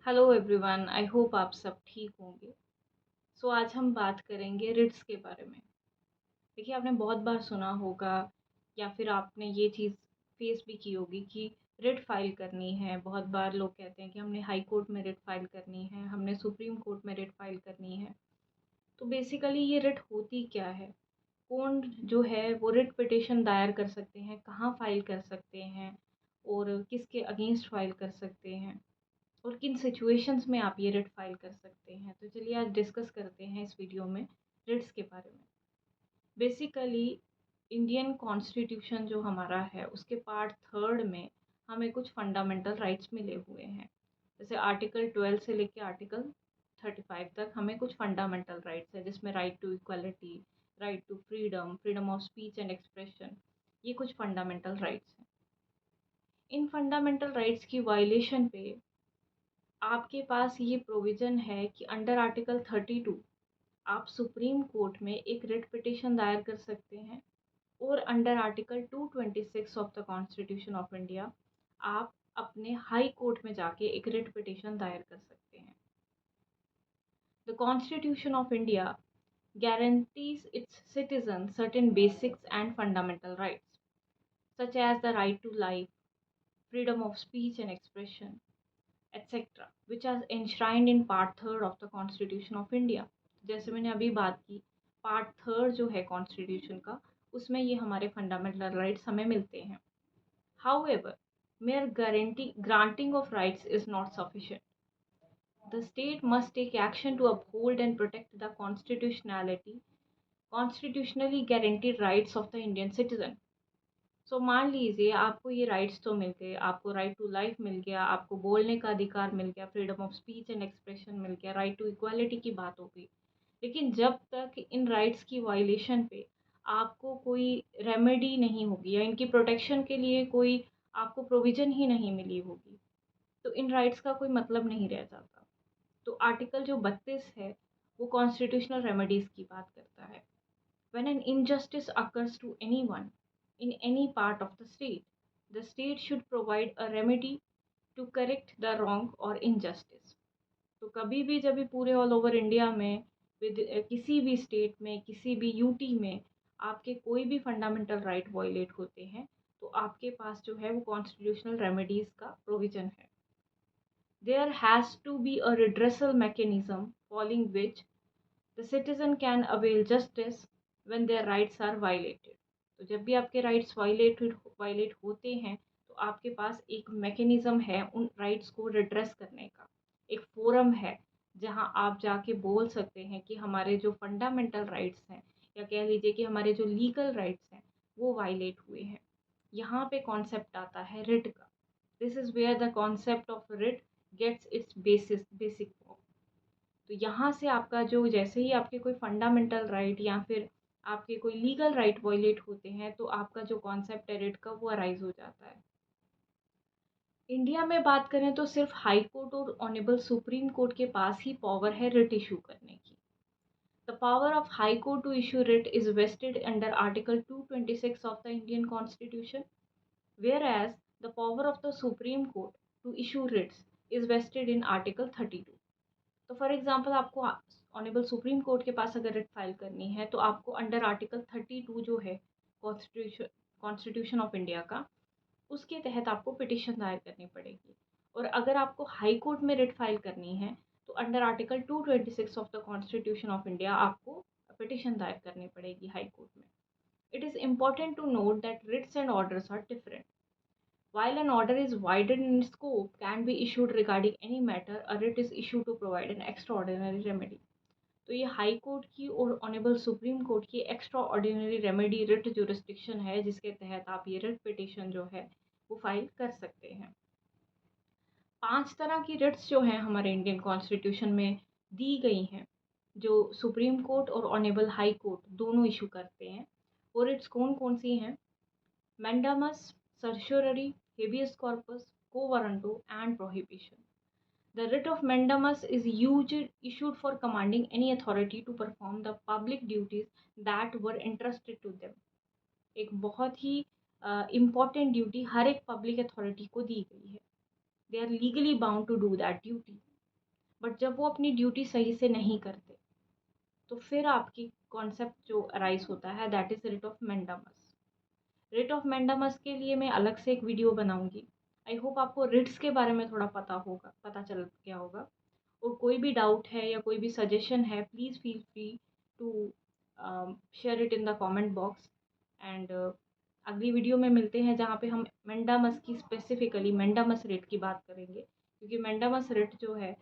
Hello everyone, I hope आप सब ठीक होंगे। आज हम बात करेंगे रिट्स के बारे में। देखिए, आपने बहुत बार सुना होगा या फिर आपने ये चीज़ फेस भी की होगी कि रिट फाइल करनी है। बहुत बार लोग कहते हैं कि हमने हाई कोर्ट में रिट फाइल करनी है, हमने सुप्रीम कोर्ट में रिट फाइल करनी है। तो बेसिकली ये रिट होती क्या है? कौन जो है वो रिट पिटिशन दायर कर सकते हैं, कहाँ फाइल कर सकते हैं और किसके अगेंस्ट फाइल कर सकते हैं और किन सिचुएशंस में आप ये रिट फाइल कर सकते हैं। तो चलिए आज डिस्कस करते हैं इस वीडियो में रिट्स के बारे में। बेसिकली इंडियन कॉन्स्टिट्यूशन जो हमारा है उसके पार्ट थर्ड में हमें कुछ फंडामेंटल राइट्स मिले हुए हैं। जैसे आर्टिकल 12 से लेके आर्टिकल 35 तक हमें कुछ फंडामेंटल राइट्स है, जिसमें right to equality, right to freedom, freedom of speech and expression, ये कुछ फंडामेंटल राइट्स हैं। इन फंडामेंटल राइट्स की वायलेशन पे आपके पास ये प्रोविज़न है कि अंडर आर्टिकल 32 आप सुप्रीम कोर्ट में एक रिट पिटिशन दायर कर सकते हैं और under article 226 of the constitution of India आप अपने हाई कोर्ट में जाके एक रिट पिटिशन दायर कर सकते हैं। The constitution of India guarantees its citizens certain basics and fundamental rights, such as the right to life, freedom of speech and expression, etc., which are enshrined in part third of the constitution of India. जैसे मैंने अभी बात की, part third जो है constitution का, उसमें ये हमारे फंडामेंटल राइट्स हमें मिलते हैं। However, mere granting of rights is not sufficient. The state must take action to uphold and protect the constitutionally guaranteed rights of the Indian citizen. मान लीजिए आपको ये राइट्स तो मिल गए, आपको राइट टू लाइफ मिल गया, आपको बोलने का अधिकार मिल गया, freedom of speech and expression मिल गया, राइट टू इक्वालिटी की बात हो गई। लेकिन जब तक इन राइट्स की वायलेशन पे आपको कोई रेमेडी नहीं होगी या इनकी प्रोटेक्शन के लिए कोई आपको प्रोविज़न ही नहीं मिली होगी, तो इन राइट्स का कोई मतलब नहीं रह जाता। तो आर्टिकल जो 32 है, वो कॉन्स्टिट्यूशनल रेमेडीज़ की बात करता है। When an injustice occurs to anyone in any part of the state should provide a remedy to correct the wrong or injustice. तो कभी भी जब भी पूरे ऑल ओवर इंडिया में किसी भी स्टेट में, किसी भी यूटी में आपके कोई भी फंडामेंटल राइट वायलेट होते हैं, तो आपके पास जो है वो कॉन्स्टिट्यूशनल रेमेडीज का प्रोविजन है। There has to be a redressal mechanism following which the citizen can avail justice when their rights are violated. तो जब भी आपके राइट्स वायलेट होते हैं, तो आपके पास एक मैकेनिज्म है उन राइट्स को रिड्रेस करने का, एक फोरम है जहां आप जाके बोल सकते हैं कि हमारे जो फंडामेंटल राइट्स हैं या कह लीजिए कि हमारे जो लीगल राइट्स हैं वो वायलेट हुए हैं। यहाँ पे कॉन्सेप्ट आता है रिट का। This is where the concept of writ gets its basic form. तो यहाँ से आपका जो जैसे ही आपके कोई फंडामेंटल राइट या फिर आपके कोई लीगल राइट वायलेट होते हैं, तो आपका जो कॉन्सेप्ट है रिट का वो अराइज हो जाता है। इंडिया में बात करें तो सिर्फ हाई कोर्ट और ऑनरेबल सुप्रीम कोर्ट के पास ही पावर है रिट इशू करने की। The power of high court to issue writ is vested under article 226 of the Indian constitution, whereas the power of the Supreme Court to issue writs is vested in Article 32. तो for example आपको honourable supreme court के पास अगर writ file करनी है, तो आपको under article 32 जो है कॉन्स्टिट्यूशन कॉन्स्टिट्यूशन ऑफ इंडिया का, उसके तहत आपको पिटिशन दायर करनी पड़ेगी। और अगर आपको हाई कोर्ट में रिट फाइल करनी है, तो under article 226 of the constitution of India आपको पिटिशन दायर करनी पड़ेगी हाई कोर्ट में। It is important to note that writs and orders are different. While an order is widened in scope, can be issued regarding any matter, a writ is issued to provide an extraordinary remedy. तो ये high court की और honourable supreme court की extra ordinary remedy writ jurisdiction है, जिसके तहत आप ये रिट पिटिशन जो है वो फाइल कर सकते हैं। 5 तरह की रिट्स जो हैं हमारे इंडियन कॉन्स्टिट्यूशन में दी गई हैं, जो सुप्रीम कोर्ट और ऑनरेबल हाई कोर्ट दोनों इशू करते हैं। वो रिट्स कौन कौन सी हैं? Mandamus, certiorari, habeas corpus, quo warranto, and prohibition. The writ of mandamus is issued for commanding any authority to perform the public duties that were entrusted to them. एक बहुत ही important duty हर एक public authority को दी गई है। They are legally bound to do that duty. But जब वो अपनी ड्यूटी सही से नहीं करते, तो फिर आपकी कॉन्सेप्ट जो अराइज़ होता है that is writ of mandamus. Writ of mandamus के लिए मैं अलग से एक वीडियो बनाऊँगी। आई होप आपको रिट्स के बारे में थोड़ा पता चल गया होगा। और कोई भी डाउट है या कोई भी सजेशन है, please feel free to share it in the comment box. And अगली वीडियो में मिलते हैं जहाँ पे हम मैंडामस की स्पेसिफिकली मैंडामस रिट की बात करेंगे, क्योंकि मैंडामस रिट जो है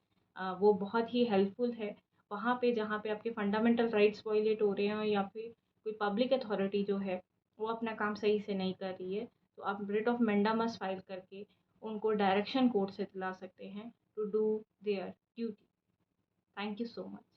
वो बहुत ही हेल्पफुल है वहाँ पे जहाँ पे आपके फंडामेंटल राइट्स वायलेट हो रहे हैं या फिर कोई पब्लिक अथॉरिटी जो है वो अपना काम सही से नहीं कर रही है। तो आप रिट ऑफ मैंडामस फाइल करके उनको डायरेक्शन कोर्ट से दिला सकते हैं to do their duty. Thank you so much.